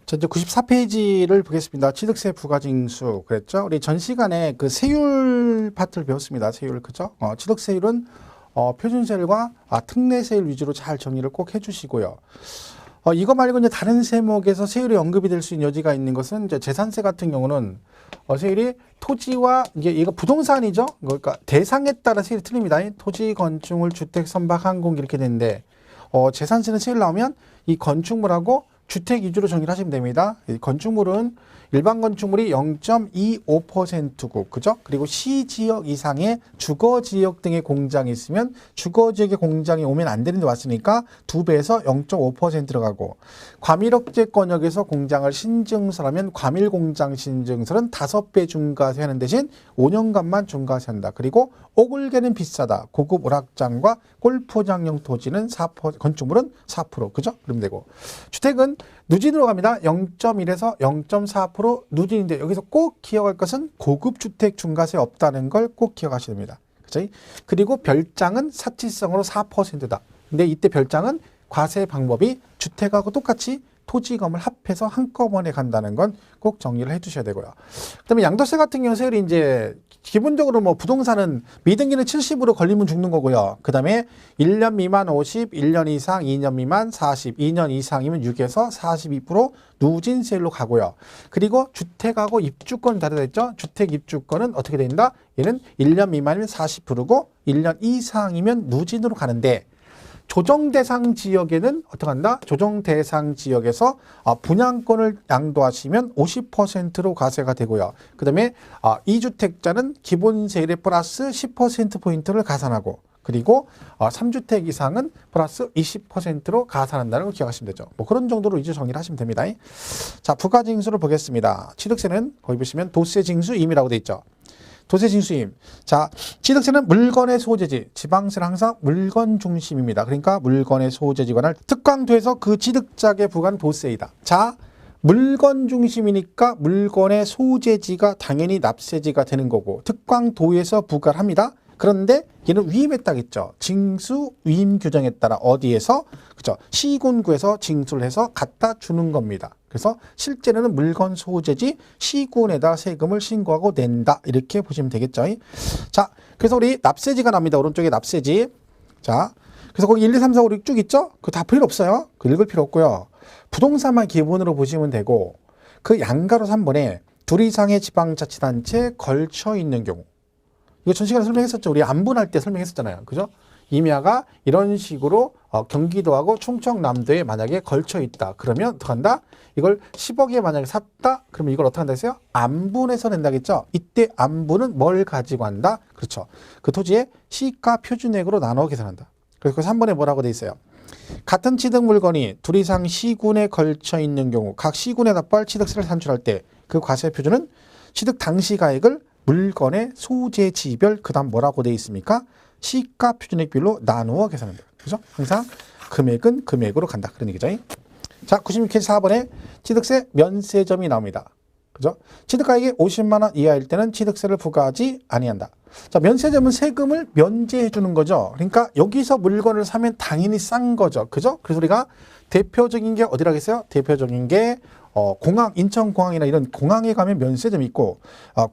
자, 이제 94페이지를 보겠습니다. 취득세 부가징수 그랬죠? 우리 전 시간에 그 세율 파트를 배웠습니다. 세율, 그죠? 취득세율은 표준세율과 특례세율 위주로 잘 정리를 꼭 해주시고요. 이거 말고 이제 다른 세목에서 세율이 언급이 될 수 있는 여지가 있는 것은 이제 재산세 같은 경우는 세율이 토지와 이게 이거 부동산이죠? 그러니까 대상에 따라 세율이 틀립니다. 토지, 건축물, 주택, 선박, 항공 이렇게 되는데 재산세는 세율 나오면 이 건축물하고 주택 위주로 정리를 하시면 됩니다. 이 건축물은 일반 건축물이 0.25%고, 그죠? 그리고 시지역 이상의 주거지역 등의 공장이 있으면 주거지역의 공장이 오면 안 되는데 왔으니까 2배에서 0.5% 들어가고, 과밀억제권역에서 공장을 신증설하면 과밀공장 신증설은 5배 중과세 하는 대신 5년간만 중과세 한다. 그리고 오글개는 비싸다. 고급 오락장과 골프장용 토지는 4%, 건축물은 4%, 그죠? 그러면 되고. 주택은 누진으로 갑니다. 0.1에서 0.4% 누진인데 여기서 꼭 기억할 것은 고급 주택 중과세 없다는 걸 꼭 기억하셔야 됩니다. 그죠? 그리고 별장은 사치성으로 4%다. 근데 이때 별장은 과세 방법이 주택하고 똑같이 토지금을 합해서 한꺼번에 간다는 건 꼭 정리를 해 주셔야 되고요. 그다음에 양도세 같은 경우 세율이 이제 기본적으로 뭐 부동산은 미등기는 70으로 걸리면 죽는 거고요. 그다음에 1년 미만 50, 1년 이상 2년 미만 40, 2년 이상이면 6에서 42% 누진세율로 가고요. 그리고 주택하고 입주권 다르다 했죠. 주택 입주권은 어떻게 된다? 얘는 1년 미만이면 40%고 1년 이상이면 누진으로 가는데 조정 대상 지역에는 어떻게 한다? 조정 대상 지역에서 분양권을 양도하시면 50%로 과세가 되고요. 그 다음에 2주택자는 기본세율에 플러스 10%포인트를 가산하고, 그리고 3주택 이상은 플러스 20%로 가산한다는 걸 기억하시면 되죠. 뭐 그런 정도로 이제 정리를 하시면 됩니다. 자, 부가징수를 보겠습니다. 취득세는 거기 보시면 도세징수임이라고 되어 있죠. 도세징수임. 자, 취득세는 물건의 소재지. 지방세는 항상 물건 중심입니다. 그러니까 물건의 소재지 관할 특광도에서 그 취득자에게 부과한 도세이다. 자, 물건 중심이니까 물건의 소재지가 당연히 납세지가 되는 거고, 특광도에서 부과를 합니다. 그런데 얘는 위임했다겠죠. 징수 위임 규정에 따라 어디에서, 그죠? 시군구에서 징수를 해서 갖다 주는 겁니다. 그래서 실제로는 물건 소재지 시군에다 세금을 신고하고 낸다. 이렇게 보시면 되겠죠. 자, 그래서 우리 납세지가 납니다. 오른쪽에 납세지. 자, 그래서 거기 1, 2, 3, 4, 5, 6 쭉 있죠? 그거 다 필요 없어요. 그 읽을 필요 없고요. 부동산만 기본으로 보시면 되고, 그 양가로 3번에 둘 이상의 지방자치단체에 걸쳐 있는 경우. 이거 전 시간에 설명했었죠. 우리 안분할 때 설명했었잖아요. 그죠? 임야가 이런 식으로 경기도하고 충청남도에 만약에 걸쳐 있다. 그러면 어떻게 한다? 이걸 10억에 만약에 샀다? 그러면 이걸 어떻게 한다 했어요? 안분해서 낸다겠죠? 이때 안분은 뭘 가지고 한다? 그렇죠. 그 토지의 시가 표준액으로 나눠 계산한다. 그래서 3번에 뭐라고 돼 있어요? 같은 취득 물건이 둘 이상 시군에 걸쳐 있는 경우 각 시군에 납부할 취득세를 산출할 때 그 과세 표준은 취득 당시 가액을 물건의 소재지별 그다음 뭐라고 돼 있습니까? 시가 표준액별로 나누어 계산한다. 그죠? 항상 금액은 금액으로 간다. 그런 얘기죠. 자, 96페이지 4번에 취득세 면세점이 나옵니다. 그죠? 취득가액이 50만 원 이하일 때는 취득세를 부과하지 아니한다. 자, 면세점은 세금을 면제해 주는 거죠. 그러니까 여기서 물건을 사면 당연히 싼 거죠. 그죠? 그래서 우리가 대표적인 게 어디라겠어요? 대표적인 게 공항, 인천공항이나 이런 공항에 가면 면세점이 있고,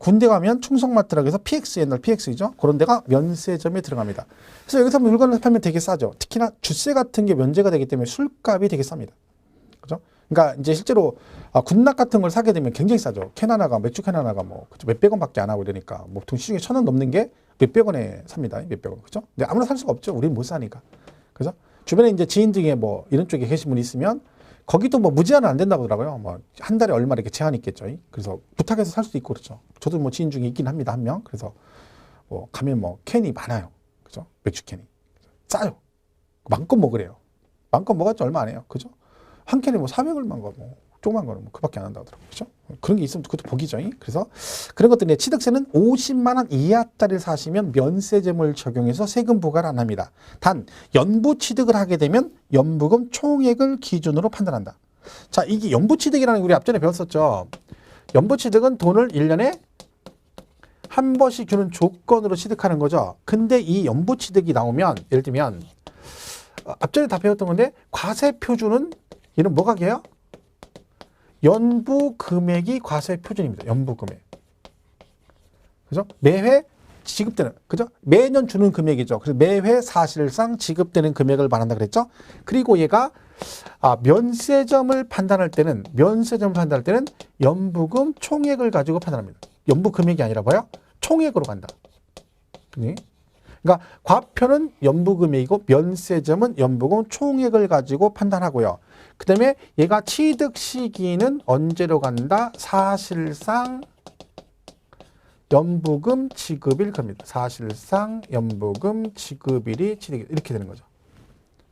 군대 가면 충성마트라고 해서 PX, 옛날 PX이죠. 그런 데가 면세점에 들어갑니다. 그래서 여기서 물건을 팔면 되게 싸죠. 특히나 주세 같은 게 면제가 되기 때문에 술값이 되게 쌉니다. 그죠? 그러니까 이제 실제로 군납 같은 걸 사게 되면 굉장히 싸죠. 캔 하나가, 맥주 캔 하나가 뭐 몇백 원밖에 안 하고 이러니까 뭐 보통 시중에 1,000원 넘는 게 몇백 원에 삽니다. 몇백 원. 그죠? 근데 아무나 살 수가 없죠. 우리는 못 사니까. 그죠? 주변에 이제 지인 중에 뭐 이런 쪽에 계신 분이 있으면 거기도 뭐 무제한은 안 된다고 하더라고요. 뭐 한 달에 얼마 이렇게 제한이 있겠죠. 그래서 부탁해서 살 수도 있고 그렇죠. 저도 뭐 지인 중에 있긴 합니다. 한 명. 그래서 뭐 가면 뭐 캔이 많아요. 그죠? 맥주 캔이. 싸요. 마음껏 먹으래요. 마음껏 먹었지 얼마 안 해요. 그죠? 한 캔에 뭐 400얼마인 거 뭐 조그만 거는 뭐 그밖에 안 한다고 하더라고요. 그죠? 그런 게 있으면 그것도 복이죠. 그래서 그런 것들이 취득세는 50만 원 이하짜리를 사시면 면세점을 적용해서 세금 부과를 안 합니다. 단 연부 취득을 하게 되면 연부금 총액을 기준으로 판단한다. 자, 이게 연부 취득이라는 게 우리 앞전에 배웠었죠. 연부 취득은 돈을 1년에 한 번씩 주는 조건으로 취득하는 거죠. 근데 이 연부 취득이 나오면 예를 들면 앞전에 다 배웠던 건데 과세 표준은 얘는 뭐가 개요? 연부 금액이 과세 표준입니다. 연부 금액. 그죠? 매회 지급되는, 그죠? 매년 주는 금액이죠. 그래서 매회 사실상 지급되는 금액을 말한다 그랬죠? 그리고 얘가 면세점을 판단할 때는 연부금 총액을 가지고 판단합니다. 연부 금액이 아니라 뭐야? 총액으로 간다. 그러니까 과표는 연부 금액이고 면세점은 연부금 총액을 가지고 판단하고요. 그 다음에 얘가 취득 시기는 언제로 간다? 사실상 연부금 지급일 겁니다. 사실상 연부금 지급일이 취득일, 이렇게 되는 거죠.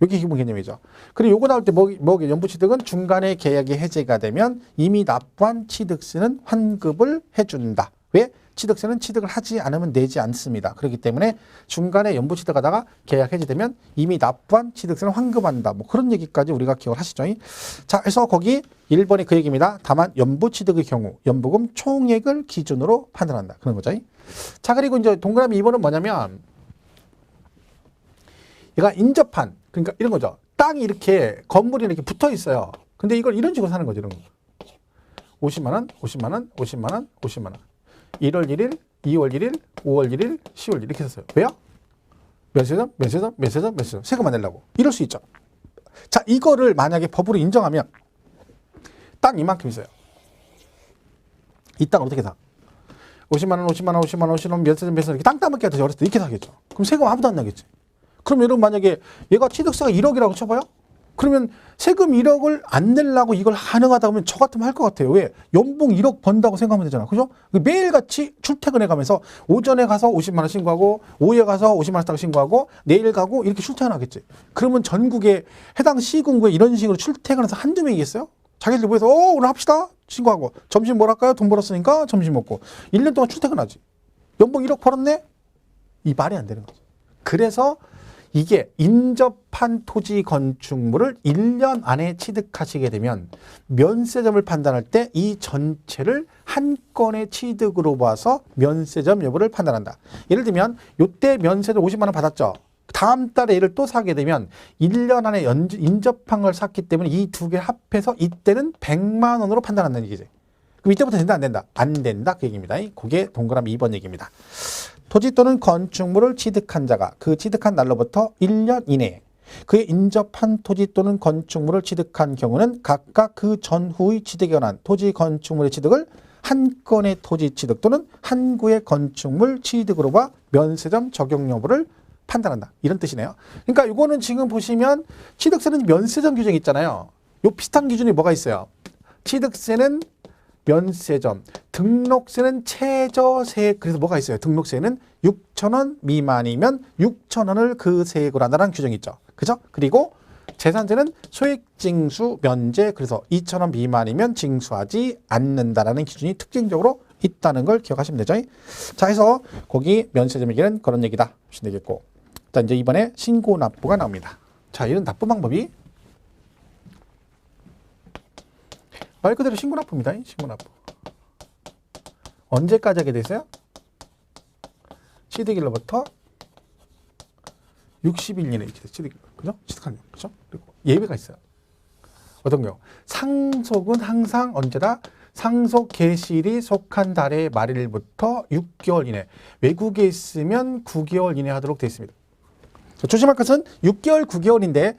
이게 기본 개념이죠. 그리고 요거 나올 때 연부취득은 중간에 계약이 해제가 되면 이미 납부한 취득세는 환급을 해준다. 왜? 취득세는 취득을 하지 않으면 내지 않습니다. 그렇기 때문에 중간에 연부취득하다가 계약 해제되면 이미 납부한 취득세는 환급한다. 뭐 그런 얘기까지 우리가 기억을 하시죠. 자, 그래서 거기 1번이 그 얘기입니다. 다만 연부취득의 경우 연부금 총액을 기준으로 판단한다. 그런 거죠. 자, 그리고 이제 동그라미 2번은 뭐냐면 얘가 인접한, 그러니까 이런 거죠. 땅이 이렇게 건물이 이렇게 붙어 있어요. 근데 이걸 이런 식으로 사는 거죠. 이런 거. 50만 원, 50만 원, 50만 원, 50만 원. 1월 1일, 2월 1일, 5월 1일, 10월 1일 이렇게 썼어요. 왜요? 면세점, 면세점, 면세점, 면세점. 세금 안 내려고. 이럴 수 있죠. 자, 이거를 만약에 법으로 인정하면 땅 이만큼 있어요. 이 땅 어떻게 사? 50만 원, 50만 원, 50만 원, 50만 원, 면세점, 면세점 이렇게 땅 따먹기 하듯이 어렸을 때 이렇게 사겠죠. 그럼 세금 아무도 안 나겠지. 그럼 여러분 만약에 얘가 취득세가 1억이라고 쳐봐요? 그러면 세금 1억을 안 내려고 이걸 가능하다 하면 저 같으면 할 것 같아요. 왜? 연봉 1억 번다고 생각하면 되잖아. 그죠? 매일같이 출퇴근해 가면서 오전에 가서 50만 원 신고하고 오후에 가서 50만 원씩 신고하고 내일 가고 이렇게 출퇴근하겠지. 그러면 전국에 해당 시군구에 이런 식으로 출퇴근해서 한두 명이겠어요? 자기들 모여서 오늘 합시다 신고하고 점심 뭘 할까요? 돈 벌었으니까 점심 먹고 1년 동안 출퇴근하지. 연봉 1억 벌었네? 이 말이 안 되는 거죠. 그래서 이게 인접한 토지 건축물을 1년 안에 취득하시게 되면 면세점을 판단할 때 이 전체를 한 건의 취득으로 봐서 면세점 여부를 판단한다. 예를 들면 이때 면세점 50만 원 받았죠. 다음 달에 얘를 또 사게 되면 1년 안에 인접한 걸 샀기 때문에 이 두 개 합해서 이때는 100만 원으로 판단한다는 얘기지. 그럼 이때부터 된다 안 된다? 안 된다 그 얘기입니다. 그게 동그라미 2번 얘기입니다. 토지 또는 건축물을 취득한 자가 그 취득한 날로부터 1년 이내에 그의 인접한 토지 또는 건축물을 취득한 경우는 각각 그 전후의 취득에 관한 토지 건축물의 취득을 한 건의 토지 취득 또는 한 구의 건축물 취득으로 봐 면세점 적용 여부를 판단한다. 이런 뜻이네요. 그러니까 이거는 지금 보시면 취득세는 면세점 규정이 있잖아요. 요 비슷한 기준이 뭐가 있어요? 취득세는 면세점, 등록세는 최저세액. 그래서 뭐가 있어요? 등록세는 6,000원 미만이면 6,000원을 그 세액으로 한다는 규정이 있죠. 그죠? 그리고 재산세는 소액징수 면제. 그래서 2,000원 미만이면 징수하지 않는다라는 기준이 특징적으로 있다는 걸 기억하시면 되죠. 자, 해서 거기 면세점 얘기는 그런 얘기다 보시면 되겠고. 자, 이제 이번에 신고 납부가 나옵니다. 자, 이런 납부 방법이 말 그대로 신고 납부입니다. 신고 납부. 언제까지 하게 되세요? 취득일로부터 60일 이내 이렇게 돼요. 취득일. 그죠? 취득한 경. 그죠? 그리고 예외가 있어요. 어떤 경우? 상속은 항상 언제다? 상속 개시일이 속한 달의 말일부터 6개월 이내. 외국에 있으면 9개월 이내 하도록 되어 있습니다. 조심할 것은 6개월, 9개월인데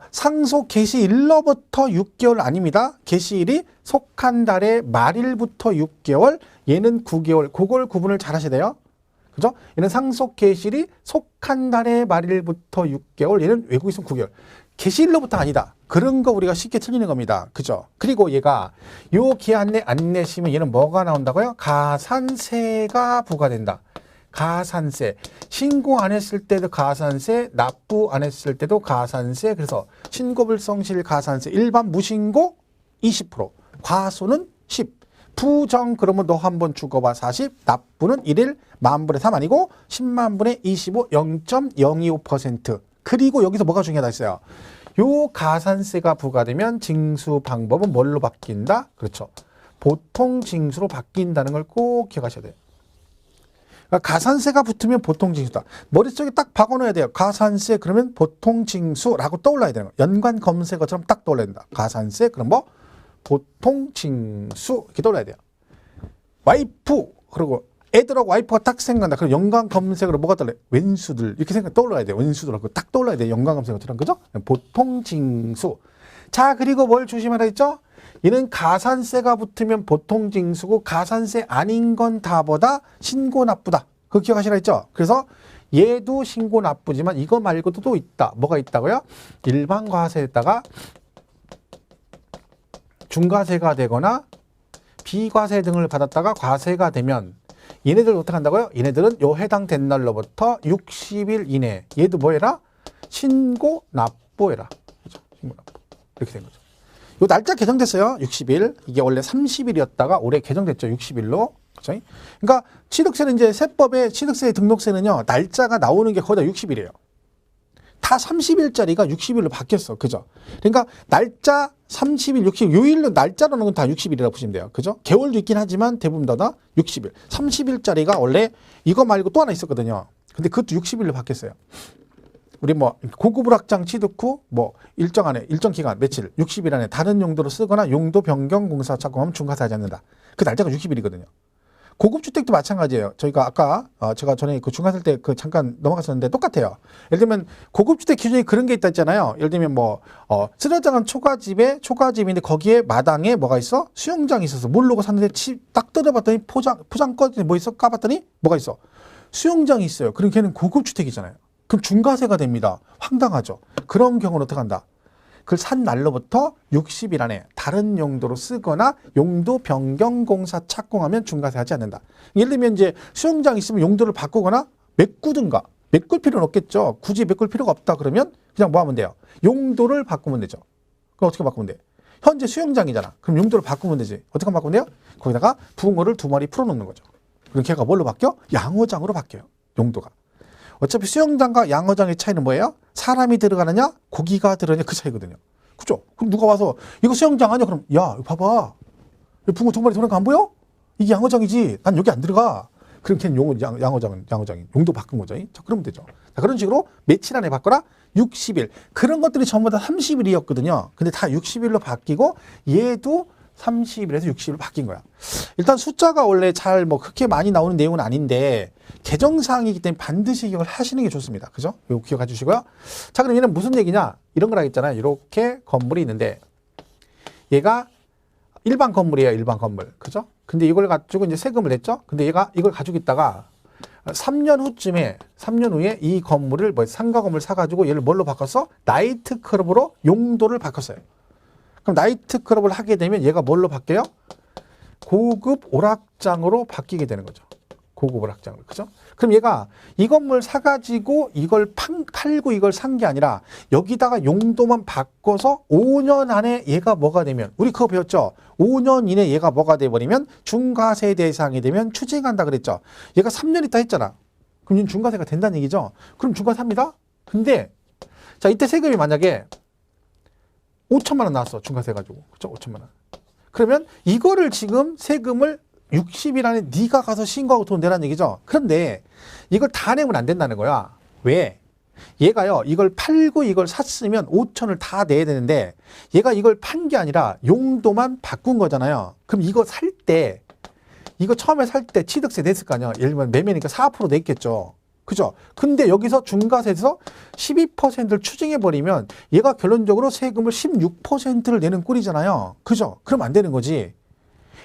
상속 개시일로부터 6개월 아닙니다. 개시일이 속한 달의 말일부터 6개월, 얘는 9개월. 그걸 구분을 잘 하셔야 돼요. 그죠? 얘는 상속 개시일이 속한 달의 말일부터 6개월, 얘는 외국에 있으면 9개월. 개시일로부터 아니다. 그런 거 우리가 쉽게 틀리는 겁니다. 그죠? 그리고 얘가 요 기한 내 안 내시면 얘는 뭐가 나온다고요? 가산세가 부과된다. 가산세. 신고 안 했을 때도 가산세, 납부 안 했을 때도 가산세. 그래서 신고불성실 가산세, 일반 무신고 20%, 과소는 10. 부정 그러면 너 한번 죽어봐 40, 납부는 1일 만분의 3 아니고 10만분의 25, 0.025%. 그리고 여기서 뭐가 중요하다 했어요. 요 가산세가 부과되면 징수 방법은 뭘로 바뀐다? 그렇죠. 보통 징수로 바뀐다는 걸 꼭 기억하셔야 돼요. 그러니까 가산세가 붙으면 보통징수다. 머릿속에 딱 박아놓아야 돼요. 가산세 그러면 보통징수라고 떠올라야 되는 거예요. 연관 검색어처럼 딱 떠올라야 된다. 가산세 그럼 뭐 보통 징수 이렇게 떠올라야 돼요. 와이프 그리고 애들하고 와이프가 딱 생각난다. 그럼 연관 검색으로 뭐가 떠올라요? 왼수들 이렇게 떠올라야 돼요. 왼수들하고 딱 떠올라야 돼요. 연관 검색어처럼 그죠? 보통 징수. 자 그리고 뭘 조심하라 했죠? 얘는 가산세가 붙으면 보통 징수고 가산세 아닌 건 다보다 신고 나쁘다. 그거 기억하시라 했죠? 그래서 얘도 신고 나쁘지만 이거 말고도 또 있다. 뭐가 있다고요? 일반 과세에다가 중과세가 되거나 비과세 등을 받았다가 과세가 되면 얘네들 어떻게 한다고요? 얘네들은 요 해당된 날로부터 60일 이내 얘도 뭐 해라? 신고 납부해라. 그죠? 신고 납부. 이렇게 된 거죠. 요 날짜 개정됐어요. 60일. 이게 원래 30일이었다가 올해 개정됐죠. 60일로. 그죠? 그러니까 취득세는 이제 세법의 취득세 등록세는요. 날짜가 나오는 게 거의 다 60일이에요. 다 30일짜리가 60일로 바뀌었어. 그죠? 그러니까 날짜 30일, 60일, 요일로 날짜로 놓은 건 다 60일이라고 보시면 돼요. 그죠? 개월도 있긴 하지만 대부분 다 60일. 30일짜리가 원래 이거 말고 또 하나 있었거든요. 근데 그것도 60일로 바뀌었어요. 우리 뭐 고급 불확장 취득 후 뭐 일정 안에 일정 기간 며칠 60일 안에 다른 용도로 쓰거나 용도 변경 공사 착공하면 중과세하지 않는다. 그 날짜가 60일이거든요. 고급 주택도 마찬가지예요. 저희가 아까 제가 전에 그 중과세 때 그 잠깐 넘어갔었는데 똑같아요. 예를 들면 고급 주택 기준에 그런 게 있다 했잖아요. 예를 들면 뭐 쓰러져간 초가집인데 거기에 마당에 뭐가 있어? 수영장이 있어서 모르고 샀는데 딱 뜯어봤더니 포장 꺼더니 뭐 있어? 까봤더니 뭐가 있어? 수영장이 있어요. 그럼 걔는 고급 주택이잖아요. 그럼 중과세가 됩니다. 황당하죠. 그런 경우는 어떻게 한다? 그걸 산 날로부터 60일 안에 다른 용도로 쓰거나 용도 변경 공사 착공하면 중과세 하지 않는다. 예를 들면 이제 수영장 있으면 용도를 바꾸거나 메꾸든가. 메꿀 필요는 없겠죠. 굳이 메꿀 필요가 없다 그러면 그냥 뭐 하면 돼요? 용도를 바꾸면 되죠. 그럼 어떻게 바꾸면 돼? 현재 수영장이잖아. 그럼 용도를 바꾸면 되지. 어떻게 바꾸면 돼요? 거기다가 붕어를 2마리 풀어놓는 거죠. 그럼 걔가 뭘로 바뀌어? 양어장으로 바뀌어요. 용도가. 어차피 수영장과 양어장의 차이는 뭐예요? 사람이 들어가느냐 고기가 들어가느냐 그 차이거든요. 그죠? 그럼 누가 와서 이거 수영장 아니야? 그럼 야 봐봐 붕어 2마리 들어간 거 안 보여? 이게 양어장이지. 난 여기 안 들어가. 그럼 걔는 양어장이 용도 바꾼 거죠. 자, 그러면 되죠. 자, 그런 식으로 며칠 안에 바꿔라? 60일. 그런 것들이 전부 다 30일이었거든요. 근데 다 60일로 바뀌고 얘도 30일에서 60일로 바뀐 거야. 일단 숫자가 원래 잘 뭐 그렇게 많이 나오는 내용은 아닌데 개정사항이기 때문에 반드시 기억을 하시는 게 좋습니다. 그죠? 이거 기억해 주시고요. 자, 그럼 얘는 무슨 얘기냐? 이런 걸 하겠잖아요. 이렇게 건물이 있는데 얘가 일반 건물이에요. 일반 건물. 그죠? 근데 이걸 가지고 이제 세금을 냈죠? 근데 얘가 이걸 가지고 있다가 3년 후에 이 건물을 상가 건물 사가지고 얘를 뭘로 바꿨어? 나이트클럽으로 용도를 바꿨어요. 그럼 나이트클럽을 하게 되면 얘가 뭘로 바뀌어요? 고급 오락장으로 바뀌게 되는 거죠. 고급 오락장으로. 그죠? 그럼 얘가 이 건물 사가지고 이걸 팔고 이걸 산 게 아니라 여기다가 용도만 바꿔서 5년 안에 얘가 뭐가 되면 우리 그거 배웠죠? 5년 이내 얘가 뭐가 돼버리면 중과세 대상이 되면 추징한다 그랬죠? 얘가 3년 있다 했잖아. 그럼 얘는 중과세가 된다는 얘기죠? 그럼 중과세 합니다. 근데 자 이때 세금이 만약에 5천만 원 나왔어. 중과세 가지고. 그죠? 5천만 원. 그러면 이거를 지금 세금을 60일 안에 네가 가서 신고하고 돈 내라는 얘기죠. 그런데 이걸 다 내면 안 된다는 거야. 왜? 얘가요. 이걸 팔고 이걸 샀으면 5천을 다 내야 되는데 얘가 이걸 판 게 아니라 용도만 바꾼 거잖아요. 그럼 이거 살 때 이거 처음에 살 때 취득세 냈을 거 아니야. 예를 들면 매매니까 4% 냈겠죠. 그죠? 근데 여기서 중과세에서 12%를 추징해버리면 얘가 결론적으로 세금을 16%를 내는 꼴이잖아요. 그죠? 그럼 안 되는 거지.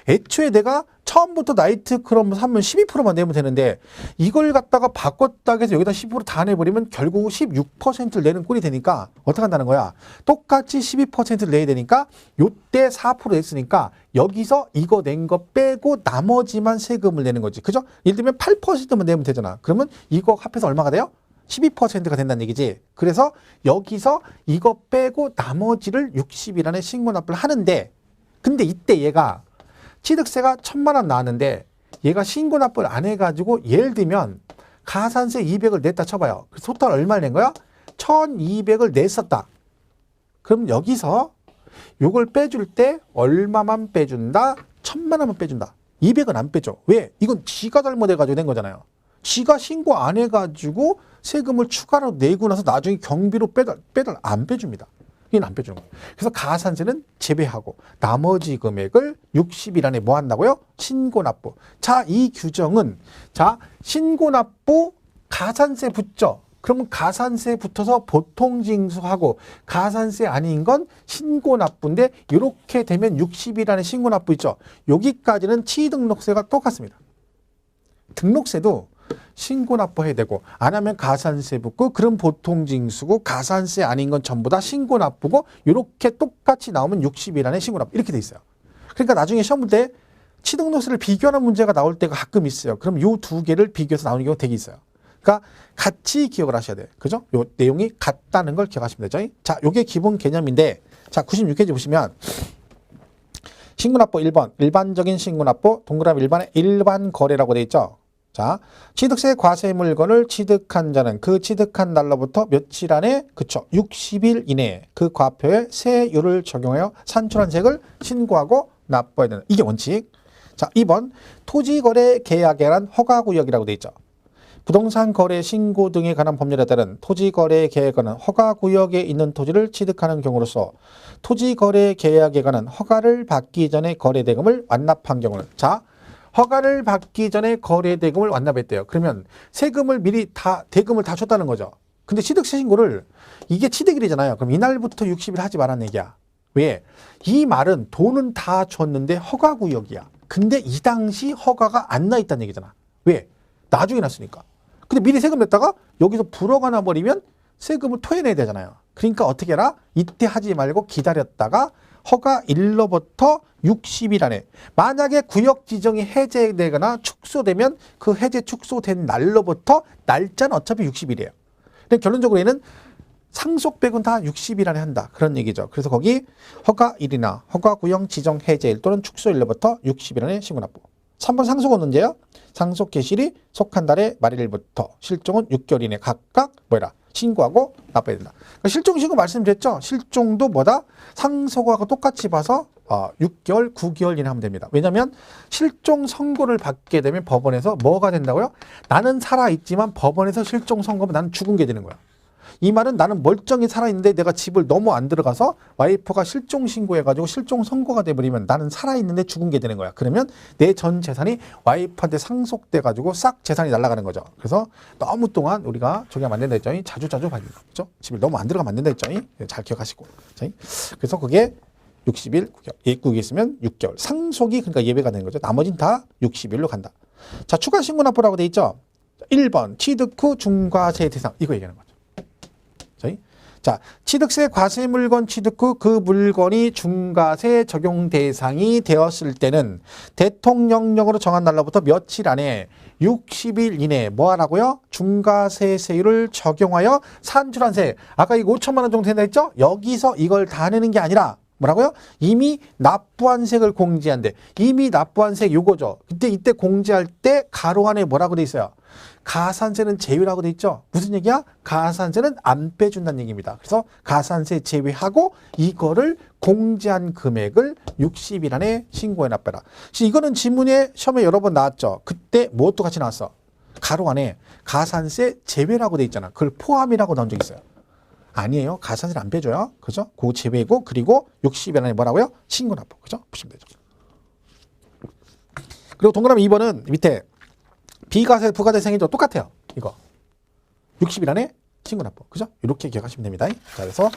애초에 내가 처음부터 나이트클럽 사면 12%만 내면 되는데 이걸 갖다가 바꿨다고 해서 여기다 10% 다 내버리면 결국 16%를 내는 꼴이 되니까 어떻게 한다는 거야? 똑같이 12%를 내야 되니까 요때 4% 냈으니까 여기서 이거 낸 거 빼고 나머지만 세금을 내는 거지. 그죠? 예를 들면 8%만 내면 되잖아. 그러면 이거 합해서 얼마가 돼요? 12%가 된다는 얘기지. 그래서 여기서 이거 빼고 나머지를 60일 안에 신고 납부를 하는데 근데 이때 얘가 취득세가 1,000만 원 나왔는데 얘가 신고 납부를 안 해가지고 예를 들면 가산세 200을 냈다 쳐봐요. 그래서 토탈 얼마를 낸 거야? 1,200을 냈었다. 그럼 여기서 요걸 빼줄 때 얼마만 빼준다? 1,000만 원만 빼준다. 200은 안 빼줘. 왜? 이건 지가 잘못해가지고 낸 거잖아요. 지가 신고 안 해가지고 세금을 추가로 내고 나서 나중에 경비로 빼달 안 빼줍니다. 이건 안 빼주는 거예요. 그래서 가산세는 제외하고 나머지 금액을 60일 안에 뭐 한다고요? 신고납부. 자, 이 규정은 자, 신고납부 가산세 붙죠. 그러면 가산세 붙어서 보통징수하고 가산세 아닌 건 신고납부인데 이렇게 되면 60일 안에 신고납부 있죠. 여기까지는 취등록세가 똑같습니다. 등록세도 신고납부해야 되고 안 하면 가산세 붙고 그럼 보통징수고 가산세 아닌 건 전부 다 신고납부고 이렇게 똑같이 나오면 60일 안에 신고납부 이렇게 돼 있어요. 그러니까 나중에 시험 볼 때 취등록세를 비교하는 문제가 나올 때가 가끔 있어요. 그럼 이 두 개를 비교해서 나오는 경우가 되게 있어요. 그러니까 같이 기억을 하셔야 돼요. 그죠? 요 내용이 같다는 걸 기억하시면 되죠. 자, 요게 기본 개념인데 자, 96페이지 보시면 신고납부 1번 일반적인 신고납부 동그라미 일반 거래라고 돼 있죠. 자, 취득세 과세 물건을 취득한 자는 그 취득한 날로부터 며칠 안에 그쵸 60일 이내에 그 과표의 세율을 적용하여 산출한 세액을 신고하고 납부해야 되는 이게 원칙. 자, 2번 토지거래 계약에란 허가구역이라고 돼 있죠. 부동산 거래 신고 등에 관한 법률에 따른 토지거래 계약에는 허가구역에 있는 토지를 취득하는 경우로서 토지거래 계약에 관한 허가를 받기 전에 거래대금을 완납한 경우는 자, 허가를 받기 전에 거래대금을 완납했대요. 그러면 세금을 미리 다 대금을 다 줬다는 거죠. 근데 취득세 신고를 이게 취득일이잖아요. 그럼 이날부터 60일 하지 말라는 얘기야. 왜? 이 말은 돈은 다 줬는데 허가구역이야. 근데 이 당시 허가가 안 나 있다는 얘기잖아. 왜? 나중에 났으니까. 근데 미리 세금 냈다가 여기서 불허가 나버리면 세금을 토해내야 되잖아요. 그러니까 어떻게 해라? 이때 하지 말고 기다렸다가 허가 일로부터 60일 안에 만약에 구역 지정이 해제되거나 축소되면 그 해제 축소된 날로부터 날짜는 어차피 60일이에요. 근데 결론적으로 얘는 상속백은 다 60일 안에 한다. 그런 얘기죠. 그래서 거기 허가일이나 허가구역 지정 해제일 또는 축소일로부터 60일 안에 신고납부. 3번 상속은 언제요? 상속 개시일이 속한 달의 말일부터 실종은 6개월 이내 각각 뭐라 신고하고 납부해야 된다. 그러니까 실종 신고 말씀드렸죠. 실종도 뭐다? 상속하고 똑같이 봐서 6개월, 9개월 이내 하면 됩니다. 왜냐하면 실종 선고를 받게 되면 법원에서 뭐가 된다고요? 나는 살아있지만 법원에서 실종 선고하면 나는 죽은 게 되는 거야. 이 말은 나는 멀쩡히 살아있는데 내가 집을 너무 안 들어가서 와이프가 실종 신고해가지고 실종 선고가 돼버리면 나는 살아있는데 죽은 게 되는 거야. 그러면 내 전 재산이 와이프한테 상속돼가지고 싹 재산이 날아가는 거죠. 그래서 너무 동안 우리가 저기 하면 안 된다 했죠. 자주자주 봐야 된다. 그렇죠? 집을 너무 안 들어가면 안 된다 했죠. 잘 기억하시고. 그래서 그게 60일, 9개 있으면 6개월. 상속이 그러니까 예외가 되는 거죠. 나머지는 다 60일로 간다. 자, 추가 신고납부라고 돼 있죠. 1번 취득 후 중과세 대상. 이거 얘기하는 거죠. 자, 취득세 과세 물건 취득 후 그 물건이 중과세 적용 대상이 되었을 때는 대통령령으로 정한 날로부터 며칠 안에 60일 이내에 뭐 하라고요? 중과세 세율을 적용하여 산출한 세액. 아까 이거 5천만 원 정도 된다 했죠? 여기서 이걸 다 내는 게 아니라 뭐라고요? 이미 납부한 세액을 공제한대. 이미 납부한 세액 요거죠. 이때 공제할 때 가로 안에 뭐라고 돼 있어요? 가산세는 제외라고 돼 있죠. 무슨 얘기야? 가산세는 안 빼준다는 얘기입니다. 그래서 가산세 제외하고 이거를 공제한 금액을 60일 안에 신고해 납부해라. 이거는 지문에 시험에 여러 번 나왔죠. 그때 무엇도 같이 나왔어? 가로 안에 가산세 제외라고 돼 있잖아. 그걸 포함이라고 나온 적 있어요. 아니에요. 가산세를 안 빼줘요. 그죠? 그 제외고 그리고 60일 안에 뭐라고요? 신고 납부. 그죠? 보시면 되죠. 그리고 동그라미 2번은 밑에 비과세, 부과대상이죠. 똑같아요. 이거. 60일 안에 신고납부. 그죠? 이렇게 기억하시면 됩니다. 자, 그래서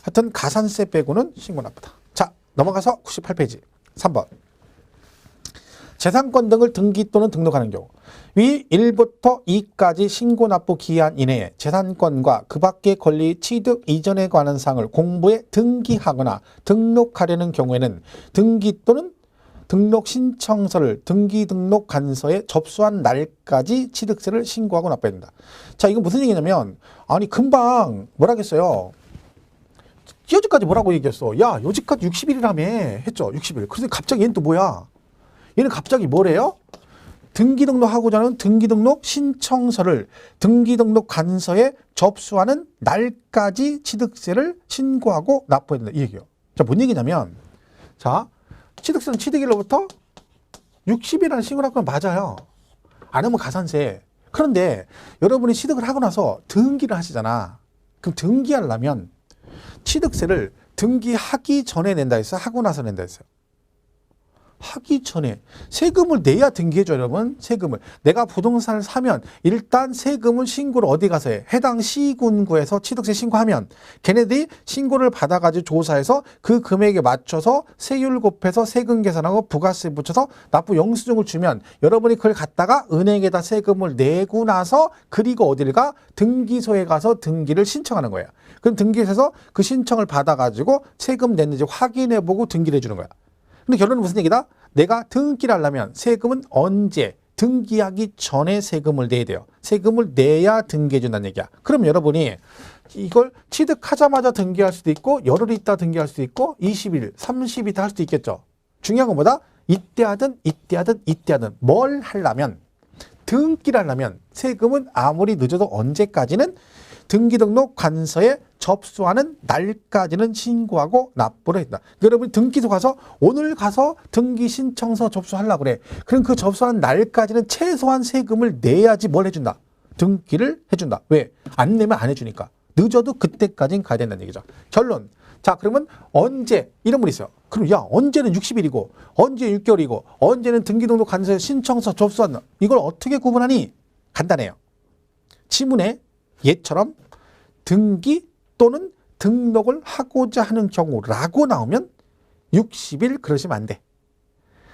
하여튼 가산세 빼고는 신고납부다. 자, 넘어가서 98페이지. 3번. 재산권 등을 등기 또는 등록하는 경우. 위 1부터 2까지 신고납부 기한 이내에 재산권과 그 밖의 권리 취득 이전에 관한 사항을 공부에 등기하거나 등록하려는 경우에는 등기 또는 등록 신청서를 등기 등록 간서에 접수한 날까지 취득세를 신고하고 납부해야 된다. 자, 이거 무슨 얘기냐면 아니 금방 뭐라겠어요. 여지까지 뭐라고 얘기했어. 야, 여지까지 60일이라며 했죠. 60일. 그런데 갑자기 얘는 또 뭐야. 얘는 갑자기 뭐래요? 등기 등록하고자 하는 등기 등록 신청서를 등기 등록 간서에 접수하는 날까지 취득세를 신고하고 납부해야 된다. 이 얘기예요. 자, 뭔 얘기냐면 자, 취득세는 취득일로부터 60일이라는 신고납부는 맞아요. 안 하면 가산세. 그런데 여러분이 취득을 하고 나서 등기를 하시잖아. 그럼 등기하려면 취득세를 등기하기 전에 낸다 했어요? 하고 나서 낸다 했어요? 하기 전에. 세금을 내야 등기해줘요, 여러분. 세금을. 내가 부동산을 사면 일단 세금은 신고를 어디 가서 해? 해당 시군구에서 취득세 신고하면 걔네들이 신고를 받아가지고 조사해서 그 금액에 맞춰서 세율 곱해서 세금 계산하고 부가세 붙여서 납부 영수증을 주면 여러분이 그걸 갖다가 은행에다 세금을 내고 나서 그리고 어딜 가? 등기소에 가서 등기를 신청하는 거예요. 그럼 등기소에서 그 신청을 받아가지고 세금 냈는지 확인해보고 등기를 해주는 거야. 근데 결론은 무슨 얘기다? 내가 등기를 하려면 세금은 언제? 등기하기 전에 세금을 내야 돼요. 세금을 내야 등기해 준다는 얘기야. 그럼 여러분이 이걸 취득하자마자 등기할 수도 있고 열흘 있다 등기할 수도 있고 20일, 30일 다 할 수도 있겠죠. 중요한 건 뭐다? 이때 하든 뭘 하려면 등기를 하려면 세금은 아무리 늦어도 언제까지는 등기등록 관서에 접수하는 날까지는 신고하고 납부를 했다. 여러분이 등기소 가서 오늘 가서 등기 신청서 접수하려고 그래. 그럼 그 접수하는 날까지는 최소한 세금을 내야지 뭘 해준다? 등기를 해준다. 왜? 안 내면 안 해주니까. 늦어도 그때까지는 가야 된다는 얘기죠. 결론. 자, 그러면 언제? 이런 분 있어요. 그럼 야, 언제는 60일이고 언제 6개월이고 언제는 등기등록 관서에 신청서 접수한다. 이걸 어떻게 구분하니? 간단해요. 지문에 얘처럼 등기 또는 등록을 하고자 하는 경우라고 나오면 60일 그러시면 안 돼.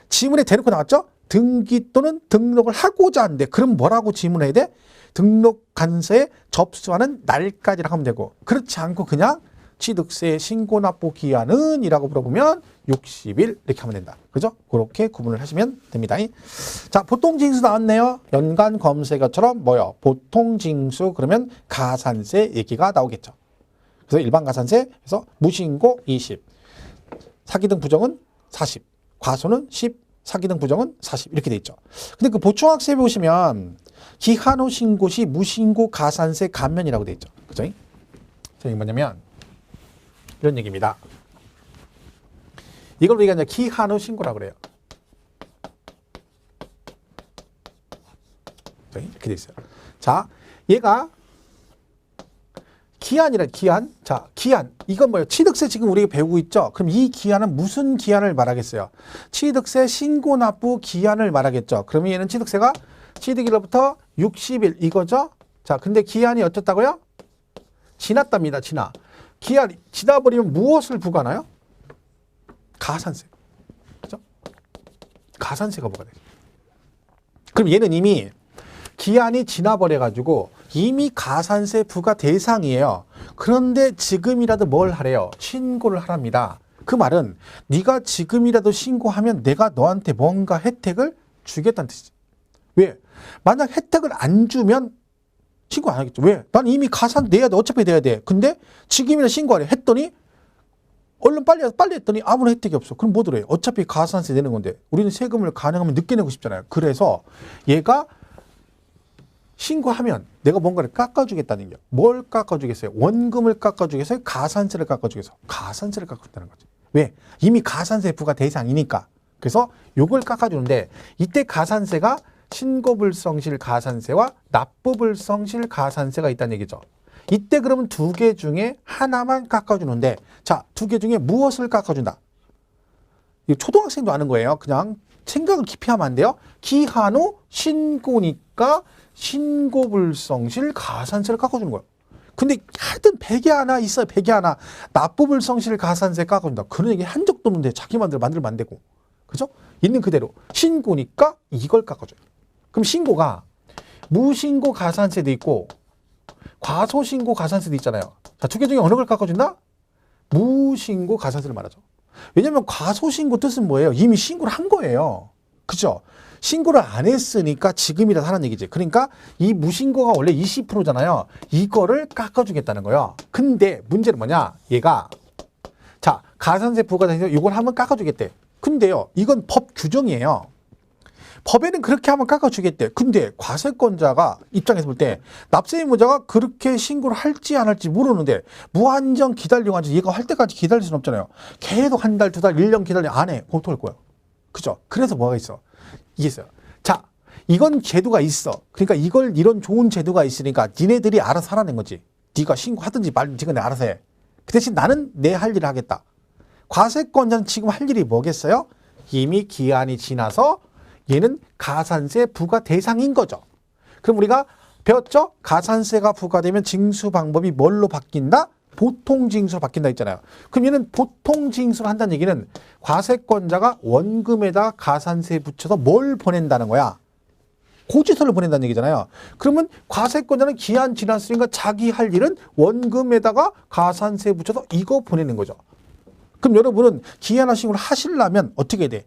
지문에 대놓고 나왔죠? 등기 또는 등록을 하고자 하는데 그럼 뭐라고 지문해야 돼? 등록 관서에 접수하는 날까지라고 하면 되고 그렇지 않고 그냥 취득세 신고 납부 기한은 이라고 물어보면 60일 이렇게 하면 된다. 그죠? 그렇게 구분을 하시면 됩니다. 자, 보통징수 나왔네요. 연간 검색어처럼 뭐요? 보통징수 그러면 가산세 얘기가 나오겠죠. 그래서 일반 가산세에서 무신고 20, 사기 등 부정은 40, 과소는 10, 사기 등 부정은 40 이렇게 돼 있죠. 근데 그 보충학세 보시면 기한 후 신고 시 무신고 가산세 감면이라고 돼 있죠. 그죠? 이게 뭐냐면 이런 얘기입니다. 이걸 우리가 이제 기한 후 신고라고 그래요. 이렇게 돼 있어요. 자, 얘가 기한이라 기한. 자, 기한. 이건 뭐예요? 취득세 지금 우리가 배우고 있죠? 그럼 이 기한은 무슨 기한을 말하겠어요? 취득세 신고 납부 기한을 말하겠죠? 그러면 얘는 취득세가 취득일로부터 60일 이거죠? 자, 근데 기한이 어떻다고요? 지났답니다. 기한이 지나버리면 무엇을 부과하나요? 가산세. 그죠? 가산세가 부과돼요. 그럼 얘는 이미 기한이 지나버려가지고 이미 가산세 부과 대상이에요. 그런데 지금이라도 뭘 하래요? 신고를 하랍니다. 그 말은 네가 지금이라도 신고하면 내가 너한테 뭔가 혜택을 주겠다는 뜻이지. 왜? 만약 혜택을 안 주면 신고 안 하겠죠. 왜? 난 이미 가산 내야 돼. 어차피 내야 돼. 근데 지금이라 신고하래 했더니 얼른 빨리 했더니 아무런 혜택이 없어. 그럼 뭐 들어요? 어차피 가산세 내는 건데 우리는 세금을 가능하면 늦게 내고 싶잖아요. 그래서 얘가 신고하면 내가 뭔가를 깎아주겠다는 게 뭘 깎아주겠어요? 원금을 깎아주겠어요? 가산세를 깎아주겠어요? 가산세를 깎아준다는 거죠. 왜? 이미 가산세 부과 대상이니까. 그래서 요걸 깎아주는데 이때 가산세가 신고불성실 가산세와 납부불성실 가산세가 있다는 얘기죠. 이때 그러면 두 개 중에 하나만 깎아주는데 자, 두 개 중에 무엇을 깎아준다? 이거 초등학생도 아는 거예요. 그냥 생각을 깊이 하면 안 돼요. 기한 후 신고니까 신고불성실 가산세를 깎아주는 거예요. 근데 하여튼 100에 하나 있어요. 100에 하나. 납부불성실 가산세 깎아준다. 그런 얘기 한 적도 없는데 자기 만들면 안 되고. 그죠? 있는 그대로. 신고니까 이걸 깎아줘요. 그럼 신고가 무신고 가산세도 있고 과소신고 가산세도 있잖아요. 자, 두 개 중에 어느 걸 깎아준다? 무신고 가산세를 말하죠. 왜냐면 과소신고 뜻은 뭐예요? 이미 신고를 한 거예요. 그죠? 신고를 안 했으니까 지금이라 하는 얘기지. 그러니까 이 무신고가 원래 20%잖아요. 이거를 깎아주겠다는 거예요. 근데 문제는 뭐냐? 얘가 자, 가산세 부과돼서 이걸 한번 깎아주겠대. 근데요, 이건 법 규정이에요. 법에는 그렇게 하면 깎아주겠대. 근데 과세권자가 입장에서 볼 때 납세 의무자가 그렇게 신고를 할지 안 할지 모르는데 무한정 기다리고 앉아 얘가 할 때까지 기다릴 수는 없잖아요. 계속 한 달, 두 달, 1년 기다리면 안 해. 그럼 어떡할 거야? 그죠? 그래서 뭐가 있어? 이게 있어요. 자, 이건 제도가 있어. 그러니까 이런 좋은 제도가 있으니까 니네들이 알아서 하라는 거지. 네가 신고하든지 말든지 그건 알아서 해. 그 대신 나는 내 할 일을 하겠다. 과세권자는 지금 할 일이 뭐겠어요? 이미 기한이 지나서 얘는 가산세 부과 대상인 거죠. 그럼 우리가 배웠죠? 가산세가 부과되면 징수 방법이 뭘로 바뀐다? 보통징수로 바뀐다 했잖아요. 그럼 얘는 보통징수를 한다는 얘기는 과세권자가 원금에다 가산세 붙여서 뭘 보낸다는 거야? 고지서를 보낸다는 얘기잖아요. 그러면 과세권자는 기한 지났으니까 자기 할 일은 원금에다가 가산세 붙여서 이거 보내는 거죠. 그럼 여러분은 기한하신 걸 하시려면 어떻게 해야 돼?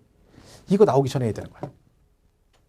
이거 나오기 전에 해야 되는 거야.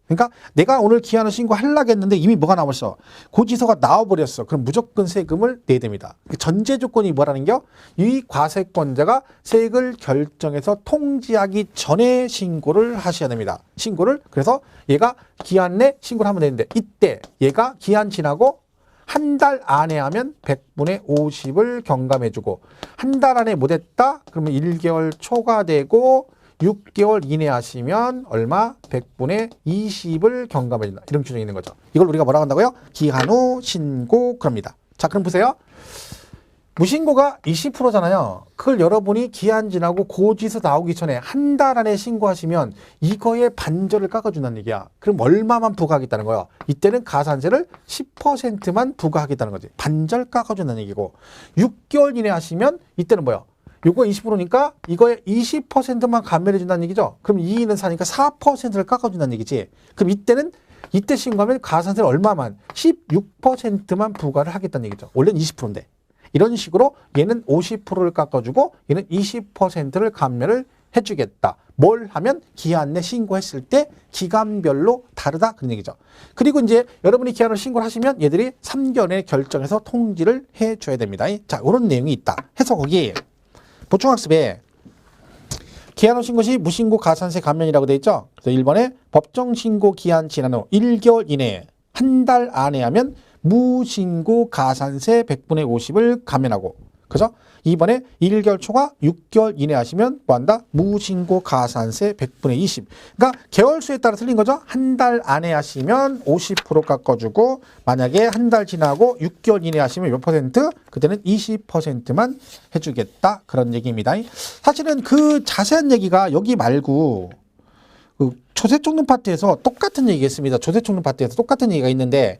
그러니까 내가 오늘 기한을 신고하려겠는데 이미 뭐가 나왔어? 고지서가 나와버렸어. 그럼 무조건 세금을 내야 됩니다. 전제 조건이 뭐라는 겨? 이 과세권자가 세액을 결정해서 통지하기 전에 신고를 하셔야 됩니다. 신고를. 그래서 얘가 기한 내 신고를 하면 되는데 이때 얘가 기한 지나고 한 달 안에 하면 100분의 50을 경감해주고 한 달 안에 못했다? 그러면 1개월 초과되고 6개월 이내 하시면 얼마? 100분의 20을 경감해준다. 이런 규정이 있는 거죠. 이걸 우리가 뭐라고 한다고요? 기한 후 신고 그럽니다. 자, 그럼 보세요. 무신고가 20%잖아요. 그걸 여러분이 기한 지나고 고지서 나오기 전에 한 달 안에 신고하시면 이거의 반절을 깎아준다는 얘기야. 그럼 얼마만 부과하겠다는 거야? 이때는 가산세를 10%만 부과하겠다는 거지. 반절 깎아준다는 얘기고 6개월 이내 하시면 이때는 뭐야? 요거 20%니까 이거에 20%만 감면해 준다는 얘기죠. 그럼 2인은 사니까 4%를 깎아준다는 얘기지. 그럼 이때 신고하면 가산세를 얼마만? 16%만 부과를 하겠다는 얘기죠. 원래는 20%인데. 이런 식으로 얘는 50%를 깎아주고 얘는 20%를 감면을 해주겠다. 뭘 하면 기한 내 신고했을 때 기간별로 다르다 그런 얘기죠. 그리고 이제 여러분이 기한을 신고를 하시면 얘들이 3개월 내에 결정해서 통지를 해줘야 됩니다. 자, 이런 내용이 있다. 해서 거기 보충학습에 기한 후 신고 시 무신고 가산세 감면이라고 되어 있죠. 그래서 1번에 법정 신고 기한 지난 후 1개월 이내에 한 달 안에 하면 무신고 가산세 100분의 50을 감면하고, 그죠? 2번에 1개월 초과 6개월 이내 하시면 뭐한다? 무신고 가산세 100분의 20. 그러니까 개월수에 따라 틀린 거죠. 한 달 안에 하시면 50% 깎아주고 만약에 한 달 지나고 6개월 이내 하시면 몇 퍼센트? 그때는 20%만 해주겠다. 그런 얘기입니다. 사실은 그 자세한 얘기가 여기 말고 그 조세총론 파트에서 똑같은 얘기가 있습니다. 조세총론 파트에서 똑같은 얘기가 있는데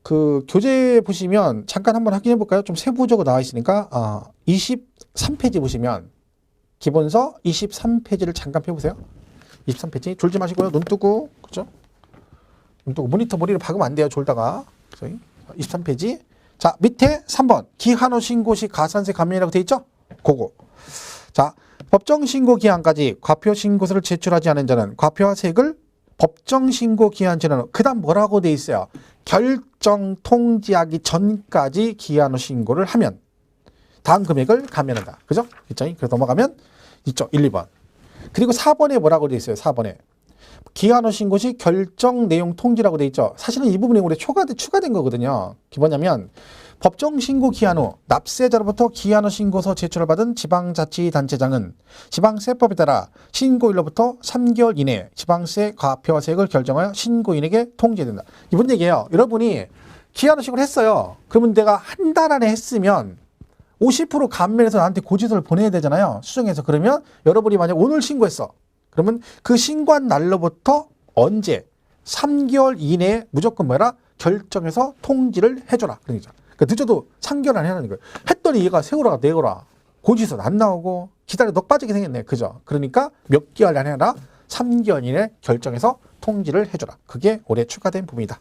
그 교재 보시면 잠깐 한번 확인해 볼까요? 좀 세부적으로 나와 있으니까 23페이지 보시면 기본서 23페이지를 잠깐 펴보세요. 23페이지 졸지 마시고요. 눈 뜨고, 그죠? 눈 뜨고 모니터 머리를 박으면 안 돼요. 졸다가. 23페이지. 자, 밑에 3번 기한 후 신고 시 가산세 감면이라고 돼 있죠? 그거. 자, 법정 신고 기한까지 과표 신고서를 제출하지 않은 자는 과표와 세액을 법정 신고 기한 지난 후 그다음 뭐라고 돼 있어요? 결정 통지하기 전까지 기한 후 신고를 하면 다음 금액을 감면한다. 그죠? 있죠? 그래서 넘어가면 있죠. 1, 2번. 그리고 4번에 뭐라고 돼 있어요? 4번에 기한 후 신고 시 결정 내용 통지라고 돼 있죠. 사실은 이 부분이 올해 추가된 거거든요. 뭐냐면 법정 신고 기한 후 납세자로부터 기한 후 신고서 제출을 받은 지방자치단체장은 지방세법에 따라 신고일로부터 3개월 이내 지방세 과표와 세액을 결정하여 신고인에게 통지된다. 이번 얘기예요. 여러분이 기한 후 신고를 했어요. 그러면 내가 한 달 안에 했으면 50% 감면해서 나한테 고지서를 보내야 되잖아요. 수정해서. 그러면 여러분이 만약 오늘 신고했어. 그러면 그 신고한 날로부터 언제? 3개월 이내에 무조건 뭐라? 결정해서 통지를 해줘라. 그런 거죠. 그러니까 늦어도 3개월 안에 하는 거예요. 했더니 얘가 세우라가 내거라. 고지서 안 나오고 기다려 너 빠지게 생겼네. 그죠? 그러니까 몇 개월 안에 하라? 3개월 이내에 결정해서 통지를 해줘라. 그게 올해 추가된 부분이다.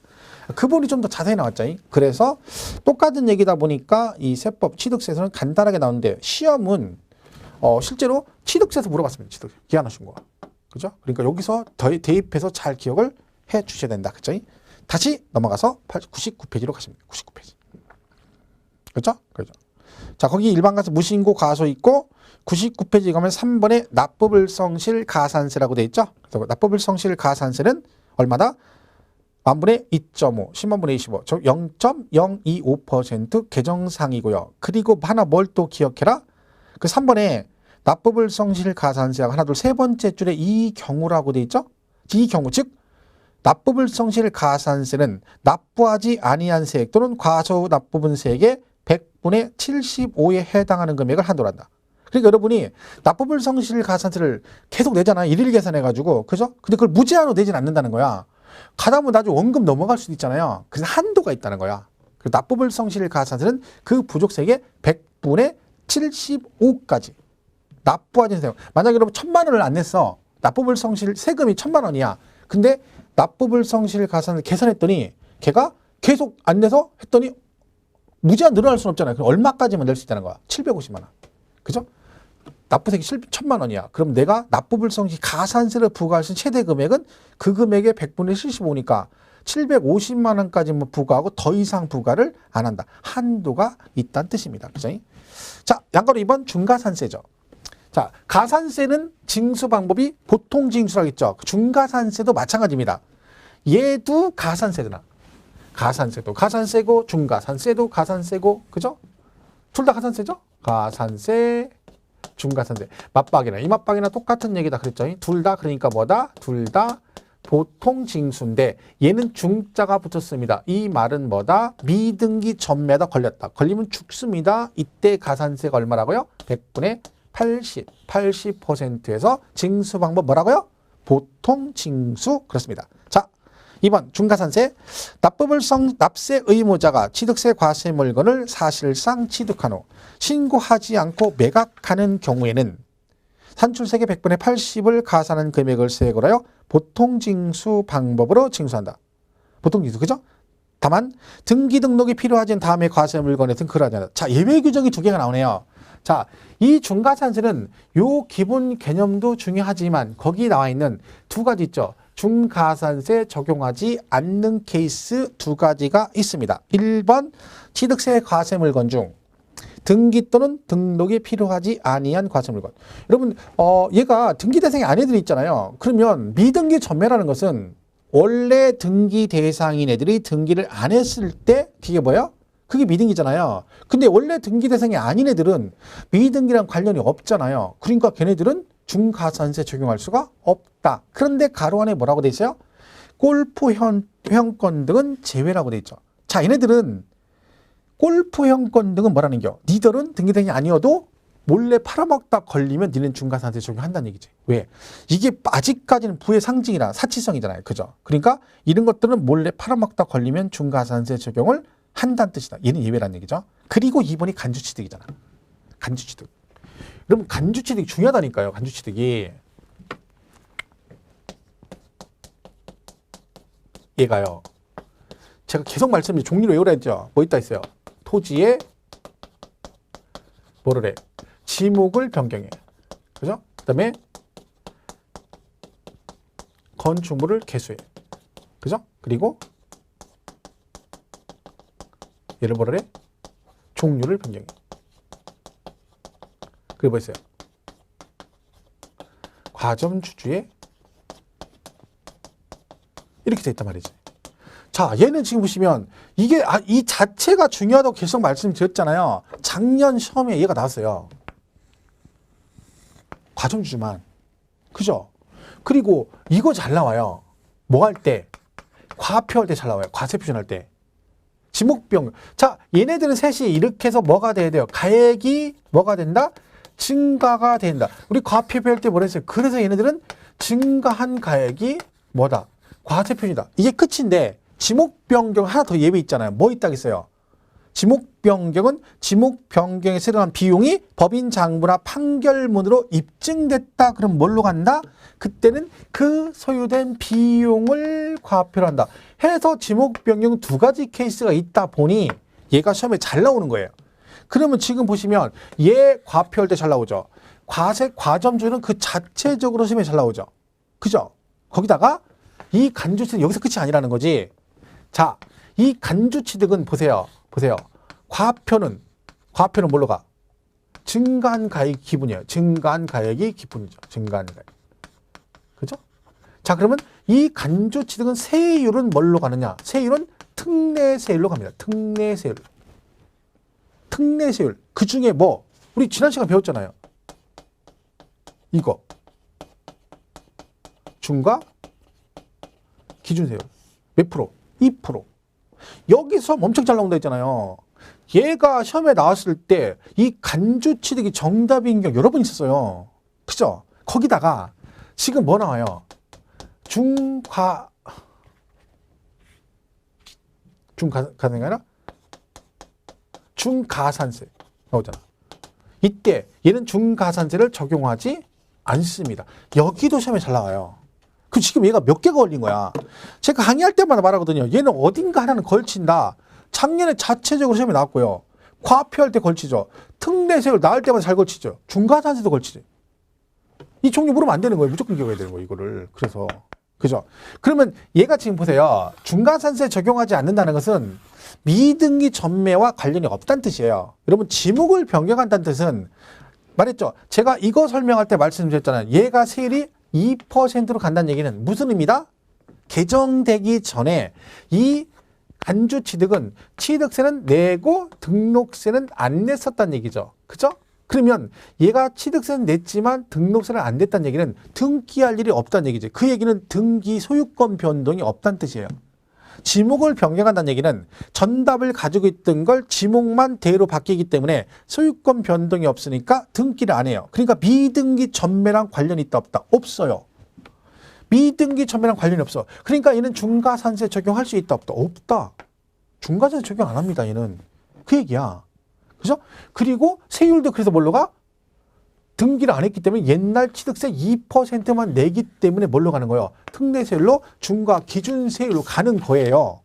그 부분이 좀 더 자세히 나왔죠. 그래서 똑같은 얘기다 보니까 이 세법 취득세에서는 간단하게 나오는데 시험은 실제로 취득세에서 물어봤습니다. 취득세. 기한 후 신고. 그죠? 그러니까 여기서 대입해서 잘 기억을 해 주셔야 된다. 그죠? 다시 넘어가서 99페이지로 가십니다. 99페이지. 그렇죠? 그렇죠. 자, 거기 일반 가서 무신고 가소 있고 99페이지 가면 3번에 납부불성실 가산세라고 돼 있죠? 그래서 납부불성실 가산세는 얼마다? 만분의 2.5, 10만분의 25, 즉 0.025% 개정상이고요. 그리고 하나 뭘 또 기억해라? 그 3번에 납부불성실 가산세가 하나, 둘, 세 번째 줄에 이 경우라고 돼 있죠? 이 경우, 즉 납부불성실 가산세는 납부하지 아니한 세액 또는 과소 납부분 세액의 100분의 75에 해당하는 금액을 한도로 한다. 그러니까 여러분이 납부불 성실 가산세를 계속 내잖아요. 일일 계산해가지고. 그죠? 근데 그걸 무제한으로 내진 않는다는 거야. 가다 보면 나중에 원금 넘어갈 수도 있잖아요. 그래서 한도가 있다는 거야. 그 납부불 성실 가산세는 그 부족세액의 100분의 75까지 납부하지 세금. 만약에 여러분 1,000만 원을 안 냈어. 납부불 성실 세금이 1,000만 원이야. 근데 납부불 성실 가산을 계산했더니 걔가 계속 안 내서 했더니 무제한 늘어날 수는 없잖아요. 그럼 얼마까지만 낼 수 있다는 거야? 750만 원. 그죠? 납부세액이 1,000만 원이야. 그럼 내가 납부불 성실 가산세를 부과할 수 있는 최대 금액은 그 금액의 100분의 75니까 750만 원까지만 부과하고 더 이상 부과를 안 한다. 한도가 있다는 뜻입니다. 그죠? 자, 양가로 2번 중가산세죠. 자, 가산세는 징수 방법이 보통 징수라고 했죠. 중가산세도 마찬가지입니다. 얘도 가산세잖아. 가산세도 가산세고 중가산세도 가산세고, 그죠? 둘 다 가산세죠? 가산세, 중가산세. 맞박이나 이맞박이나 똑같은 얘기다 그랬죠. 둘 다 그러니까 뭐다? 둘 다 보통 징수인데 얘는 중자가 붙었습니다. 이 말은 뭐다? 미등기 전매다 걸렸다. 걸리면 죽습니다. 이때 가산세가 얼마라고요? 100분의 80%에서 징수 방법 뭐라고요? 보통 징수. 그렇습니다. 자, 2번 중가산세. 납부불성 납세 의무자가 취득세 과세 물건을 사실상 취득한 후 신고하지 않고 매각하는 경우에는 산출세계 100분의 80을 가산한 금액을 세액으로 하여 보통징수 방법으로 징수한다. 보통징수, 그죠? 다만 등기 등록이 필요하진 다음에 과세 물건에 등록하지 않는다. 자, 예외 규정이 두 개가 나오네요. 자, 이 중가산세는 요 기본 개념도 중요하지만 거기 나와 있는 두 가지 있죠. 중가산세 적용하지 않는 케이스 두 가지가 있습니다. 1번 취득세 과세 물건 중 등기 또는 등록이 필요하지 아니한 과세 물건. 여러분, 얘가 등기 대상이 아닌 애들이 있잖아요. 그러면 미등기 전매라는 것은 원래 등기 대상인 애들이 등기를 안 했을 때 그게 뭐예요? 그게 미등기잖아요. 근데 원래 등기 대상이 아닌 애들은 미등기랑 관련이 없잖아요. 그러니까 걔네들은 중가산세 적용할 수가 없다. 그런데 가로 안에 뭐라고 돼 있어요? 골프 회원권 등은 제외라고 돼 있죠. 자, 얘네들은 골프 회원권 등은 뭐라는 겨? 니들은 등기 대상이 아니어도 몰래 팔아먹다 걸리면 니는 중가산세 적용한다는 얘기지. 왜? 이게 아직까지는 부의 상징이라 사치성이잖아요. 그죠? 그러니까 이런 것들은 몰래 팔아먹다 걸리면 중가산세 적용을 한다는 뜻이다. 얘는 예외라는 얘기죠. 그리고 2번이 간주취득이잖아. 간주취득. 여러분, 간주취득이 중요하다니까요. 간주취득이. 얘가요. 제가 계속 말씀드린 종류를 외우라 했죠. 뭐 있다 했어요. 토지에 뭐를 해? 지목을 변경해. 그죠? 그 다음에 건축물을 개수해. 그죠? 그리고 얘를 뭐를 해? 종류를 변경해. 그리고 뭐 있어요? 과점주주에 이렇게 돼 있단 말이지. 자, 얘는 지금 보시면 이게 이 자체가 중요하다고 계속 말씀드렸잖아요. 작년 시험에 얘가 나왔어요. 과점주주만. 그죠? 그리고 이거 잘 나와요. 뭐 할 때? 과표할 때 잘 나와요. 과세 표준할 때. 지목변경. 자, 얘네들은 셋이 이렇게 해서 뭐가 돼야 돼요? 가액이 뭐가 된다? 증가가 된다. 우리 과표할 때 뭐라 했어요? 그래서 얘네들은 증가한 가액이 뭐다? 과세 표준이다. 이게 끝인데 지목 변경 하나 더 예외 있잖아요. 뭐 있다겠어요? 지목 변경은 지목 변경에 수령한 비용이 법인 장부나 판결문으로 입증됐다. 그럼 뭘로 간다? 그때는 그 소요된 비용을 과표를 한다. 해서 지목 변경 두 가지 케이스가 있다 보니 얘가 시험에 잘 나오는 거예요. 그러면 지금 보시면 얘 과표할 때 잘 나오죠. 과점주는 그 자체적으로 시험에 잘 나오죠. 그죠? 거기다가 이 간주취득 여기서 끝이 아니라는 거지. 자, 이 간주취득은 보세요. 과표는 뭘로 가? 증가한 가액이 기분이에요. 증가한 가액이 기분이죠. 증가한 가액. 그죠? 자, 그러면 이 간주취득은 세율은 뭘로 가느냐? 세율은 특례세율로 갑니다. 특례세율. 그 중에 뭐? 우리 지난 시간 배웠잖아요. 이거. 중과 기준세율. 몇 프로? 2%. 여기서 엄청 잘 나온다 했잖아요. 얘가 시험에 나왔을 때 이 간주취득이 정답인 경우 여러 번 있었어요. 그죠? 거기다가 지금 뭐 나와요? 중가산세가 중가산세 나오잖아. 이때 얘는 중가산세를 적용하지 않습니다. 여기도 시험에 잘 나와요. 그 지금 얘가 몇 개가 걸린 거야. 제가 강의할 때마다 말하거든요. 얘는 어딘가 하나는 걸친다. 작년에 자체적으로 시험에 나왔고요. 과표할 때 걸치죠. 특례세율 나올 때마다 잘 걸치죠. 중가산세도 걸치죠. 이 종류 물으면 안 되는 거예요. 무조건 기억해야 되는 거예요. 이거를. 그래서 그죠? 그러면 얘가 지금 보세요. 중가산세 적용하지 않는다는 것은 미등기 전매와 관련이 없다는 뜻이에요. 여러분 지목을 변경한다는 뜻은 말했죠. 제가 이거 설명할 때 말씀드렸잖아요. 얘가 세율이 2%로 간다는 얘기는 무슨 의미다? 개정되기 전에 이 간주취득은 취득세는 내고 등록세는 안 냈었다는 얘기죠. 그죠? 그러면 얘가 취득세는 냈지만 등록세는 안 냈다는 얘기는 등기할 일이 없다는 얘기죠. 그 얘기는 등기 소유권 변동이 없다는 뜻이에요. 지목을 변경한다는 얘기는 전답을 가지고 있던 걸 지목만 대로 바뀌기 때문에 소유권 변동이 없으니까 등기를 안 해요. 그러니까 미등기 전매랑 관련이 있다 없다? 없어요. 미등기 전매랑 관련이 없어. 그러니까 얘는 중가산세 적용할 수 있다 없다? 없다. 중가산세 적용 안 합니다. 얘는. 그 얘기야. 그죠? 그리고 세율도 그래서 뭘로 가? 등기를 안 했기 때문에 옛날 취득세 2%만 내기 때문에 뭘로 가는 거예요? 특례세율로 중과 기준세율로 가는 거예요.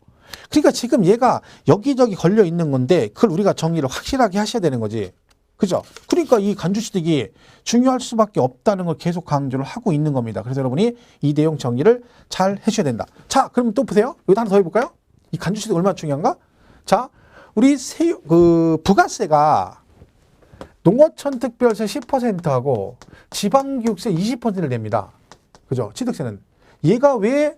그러니까 지금 얘가 여기저기 걸려 있는 건데 그걸 우리가 정리를 확실하게 하셔야 되는 거지. 그죠? 그러니까 이 간주취득이 중요할 수밖에 없다는 걸 계속 강조를 하고 있는 겁니다. 그래서 여러분이 이 내용 정리를 잘 해주셔야 된다. 자, 그럼 또 보세요. 여기다 하나 더 해볼까요? 이 간주취득 얼마나 중요한가? 자, 우리 부가세가 농어촌 특별세 10%하고 지방교육세 20%를 냅니다. 그죠? 취득세는. 얘가 왜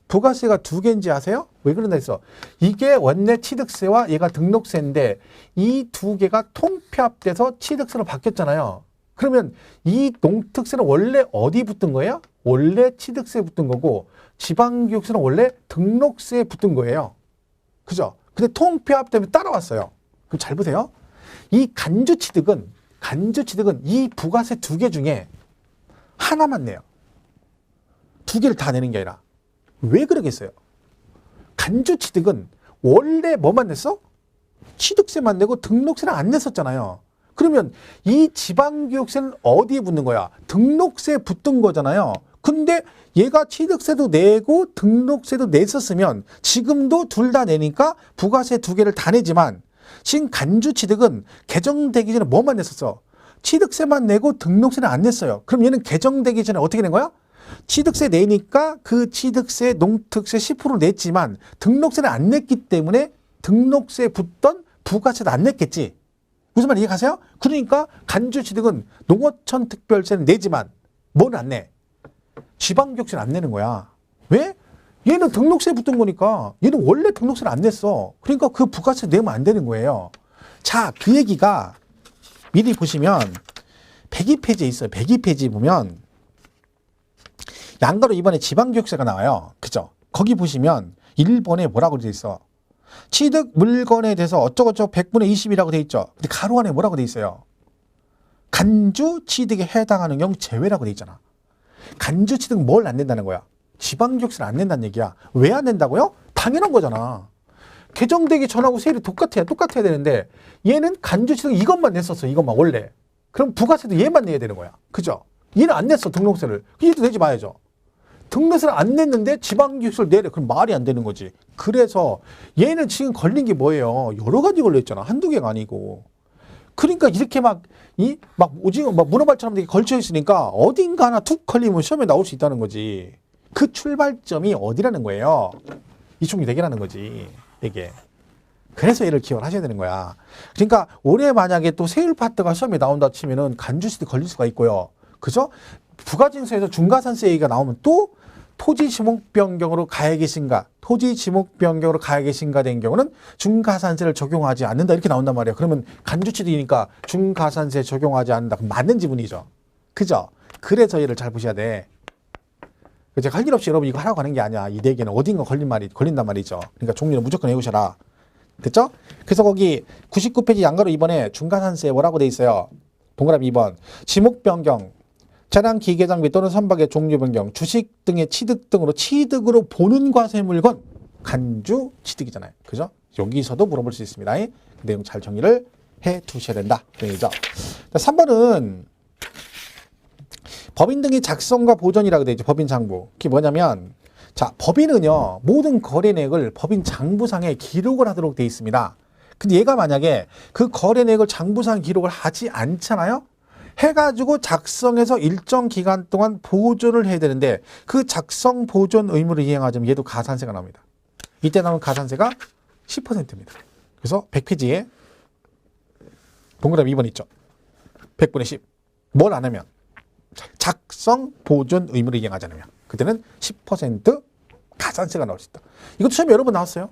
부가세가 두 개인지 아세요? 왜 그런다 했어? 이게 원래 취득세와 얘가 등록세인데 이 두 개가 통폐합돼서 취득세로 바뀌었잖아요. 그러면 이 농특세는 원래 어디 붙은 거예요? 원래 취득세에 붙은 거고 지방교육세는 원래 등록세에 붙은 거예요. 그죠? 근데 통폐합 때문에 따라왔어요. 그럼 잘 보세요. 이 간주취득은 이 부가세 두 개 중에 하나만 내요. 두 개를 다 내는 게 아니라. 왜 그러겠어요? 간주취득은 원래 뭐만 냈어? 취득세만 내고 등록세는 안 냈었잖아요. 그러면 이 지방교육세는 어디에 붙는 거야? 등록세에 붙은 거잖아요. 근데 얘가 취득세도 내고 등록세도 냈었으면 지금도 둘 다 내니까 부가세 두 개를 다 내지만 지금 간주취득은 개정되기 전에 뭐만 냈었어? 취득세만 내고 등록세는 안 냈어요. 그럼 얘는 개정되기 전에 어떻게 낸 거야? 취득세 내니까 그 취득세, 농특세 10% 냈지만 등록세는 안 냈기 때문에 등록세에 붙던 부가세도 안 냈겠지. 무슨 말 이해가세요? 그러니까 간주취득은 농어촌 특별세는 내지만 뭐는 안 내? 지방교육세는 안 내는 거야. 왜? 얘는 등록세에 붙은 거니까 얘는 원래 등록세를 안 냈어. 그러니까 그 부가세 내면 안 되는 거예요. 자, 그 얘기가 미리 보시면 102페이지에 있어요. 102페이지 보면 양가로 이번에 지방교육세가 나와요. 그죠? 거기 보시면 1번에 뭐라고 되어 있어? 취득 물건에 대해서 어쩌고저쩌고 100분의 20이라고 되어 있죠. 근데 가로 안에 뭐라고 되어 있어요? 간주 취득에 해당하는 경우 제외라고 되어 있잖아. 간주 취득 뭘 안 낸다는 거야? 지방교육세를 안 낸다는 얘기야. 왜 안 낸다고요? 당연한 거잖아. 개정되기 전하고 세율이 똑같아야 되는데 얘는 간주 취득 이것만 냈었어. 이것만 원래. 그럼 부가세도 얘만 내야 되는 거야. 그죠? 얘는 안 냈어. 등록세를. 얘도 내지 마야죠. 등록세를 안 냈는데 지방교육세를 내래. 그럼 말이 안 되는 거지. 그래서 얘는 지금 걸린 게 뭐예요? 여러 가지 걸려있잖아. 한두 개가 아니고. 그러니까 이렇게 오징어, 문어발처럼 이렇게 걸쳐 있으니까 어딘가 하나 툭 걸리면 시험에 나올 수 있다는 거지. 그 출발점이 어디라는 거예요? 이충이 되게라는 거지. 이게. 그래서 얘를 기억을 하셔야 되는 거야. 그러니까 올해 만약에 또 세율 파트가 시험에 나온다 치면은 간주시도 걸릴 수가 있고요. 그죠? 부가징수에서 중가산세 얘기가 나오면 또 토지 지목 변경으로 가야 계신가, 토지 지목 변경으로 가야 계신가 된 경우는 중가산세를 적용하지 않는다 이렇게 나온단 말이에요. 그러면 간주취득이니까 중가산세 적용하지 않는다. 그럼 맞는 지문이죠. 그죠? 그래서 얘를 잘 보셔야 돼. 제가 할 일 없이 여러분 이거 하라고 하는 게 아니야. 이 네 개는 어딘가 걸린단 말이죠. 그러니까 종류는 무조건 외우셔라. 됐죠? 그래서 거기 99페이지 양가로 2번에 중과산세 뭐라고 돼 있어요? 동그라미 2번. 지목 변경, 차량 기계 장비 또는 선박의 종류 변경, 주식 등의 취득으로 보는 과세 물건, 간주 취득이잖아요. 그죠? 여기서도 물어볼 수 있습니다. 그 내용 잘 정리를 해 두셔야 된다. 그죠? 3번은 법인 등의 작성과 보존이라고 되어 있죠. 법인 장부. 그게 뭐냐면, 자, 법인은요, 모든 거래내역을 법인 장부상에 기록을 하도록 되어 있습니다. 근데 얘가 만약에 그 거래내역을 장부상 기록을 하지 않잖아요? 해가지고 작성해서 일정 기간 동안 보존을 해야 되는데, 그 작성 보존 의무를 이행하자면 얘도 가산세가 나옵니다. 이때 나오는 가산세가 10%입니다. 그래서 100페이지에 동그라미 2번 있죠. 100분의 10. 뭘 안 하면? 작성 보존 의무를 이행하지 않으면 그때는 10% 가산세가 나올 수 있다. 이것도 처음에 여러 번 나왔어요.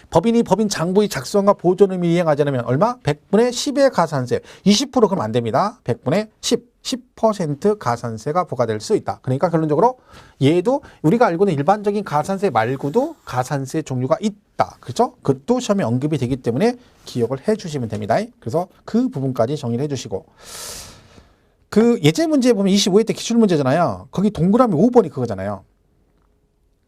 법인이 법인 장부의 작성과 보존 의무를 이행하지 않으면 얼마? 100분의 10의 가산세. 20% 그러면 안 됩니다. 100분의 10% 가산세가 부과될 수 있다. 그러니까 결론적으로 얘도 우리가 알고 있는 일반적인 가산세 말고도 가산세 종류가 있다. 그렇죠? 그것도 시험에 언급이 되기 때문에 기억을 해 주시면 됩니다. 그래서 그 부분까지 정리를 해 주시고, 그 예제 문제에 보면 25회 때 기출 문제잖아요. 거기 동그라미 5번이 그거잖아요.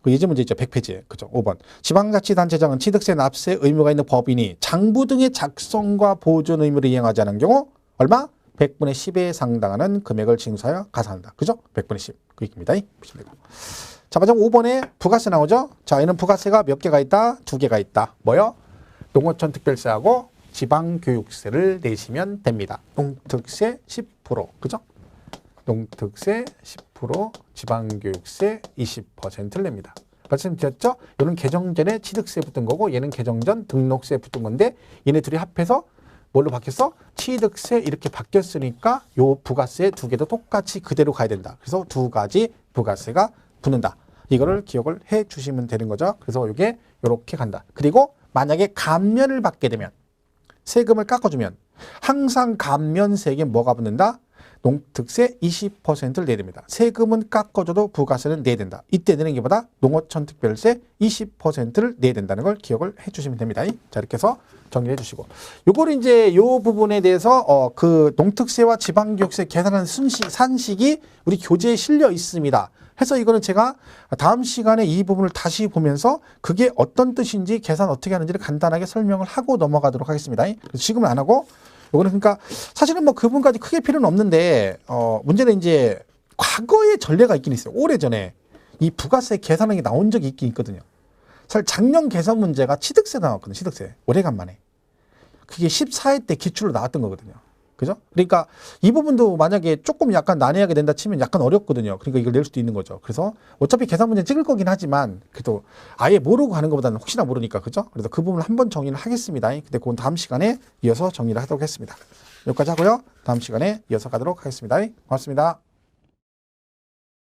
그 예제 문제 있죠. 100페이지에. 그죠? 5번. 지방자치단체장은 취득세 납세 의무가 있는 법인이 장부 등의 작성과 보존 의무를 이행하지 않은 경우 얼마? 100분의 10에 상당하는 금액을 징수하여 가산한다. 그죠? 100분의 10. 그 얘기입니다. 보시면 되고. 자, 마지막 5번에 부가세 나오죠? 자, 얘는 부가세가 몇 개가 있다? 2개가 있다. 뭐요? 농어촌 특별세하고 지방교육세를 내시면 됩니다. 농특세 10%, 그죠? 농특세 10%, 지방교육세 20%를 냅니다. 말씀드렸죠? 얘는 개정 전에 취득세 붙은 거고 얘는 개정 전 등록세 붙은 건데 얘네 둘이 합해서 뭘로 바뀌었어? 취득세 이렇게 바뀌었으니까 요 부가세 2개도 똑같이 그대로 가야 된다. 그래서 2가지 부가세가 붙는다. 이거를 기억을 해 주시면 되는 거죠. 그래서 이게 이렇게 간다. 그리고 만약에 감면을 받게 되면 세금을 깎아주면 항상 감면세액에 뭐가 붙는다? 농특세 20%를 내야 됩니다. 세금은 깎아줘도 부가세는 내야 된다. 이때 내는 게 보다 농어촌 특별세 20%를 내야 된다는 걸 기억을 해주시면 됩니다. 자, 이렇게 해서 정리해 주시고, 요걸 이제 요 부분에 대해서 그 농특세와 지방교육세 계산하는 산식이 우리 교재에 실려 있습니다. 해서 이거는 제가 다음 시간에 이 부분을 다시 보면서 그게 어떤 뜻인지 계산 어떻게 하는지를 간단하게 설명을 하고 넘어가도록 하겠습니다. 그래서 지금은 안 하고, 요거는 그러니까 사실은 뭐 그 부분까지 크게 필요는 없는데 문제는 이제 과거의 전례가 있긴 있어요. 오래전에 이 부가세 계산하는 게 나온 적이 있긴 있거든요. 사실 작년 계산 문제가 취득세 나왔거든요. 취득세. 오래간만에. 그게 14회 때 기출로 나왔던 거거든요. 그죠? 그러니까 이 부분도 만약에 조금 약간 난해하게 된다 치면 약간 어렵거든요. 그러니까 이걸 낼 수도 있는 거죠. 그래서 어차피 계산 문제 찍을 거긴 하지만 그래도 아예 모르고 하는 것보다는 혹시나 모르니까, 그죠? 그래서 그 부분을 한번 정리를 하겠습니다. 근데 그건 다음 시간에 이어서 정리를 하도록 하겠습니다. 여기까지 하고요. 다음 시간에 이어서 가도록 하겠습니다. 고맙습니다.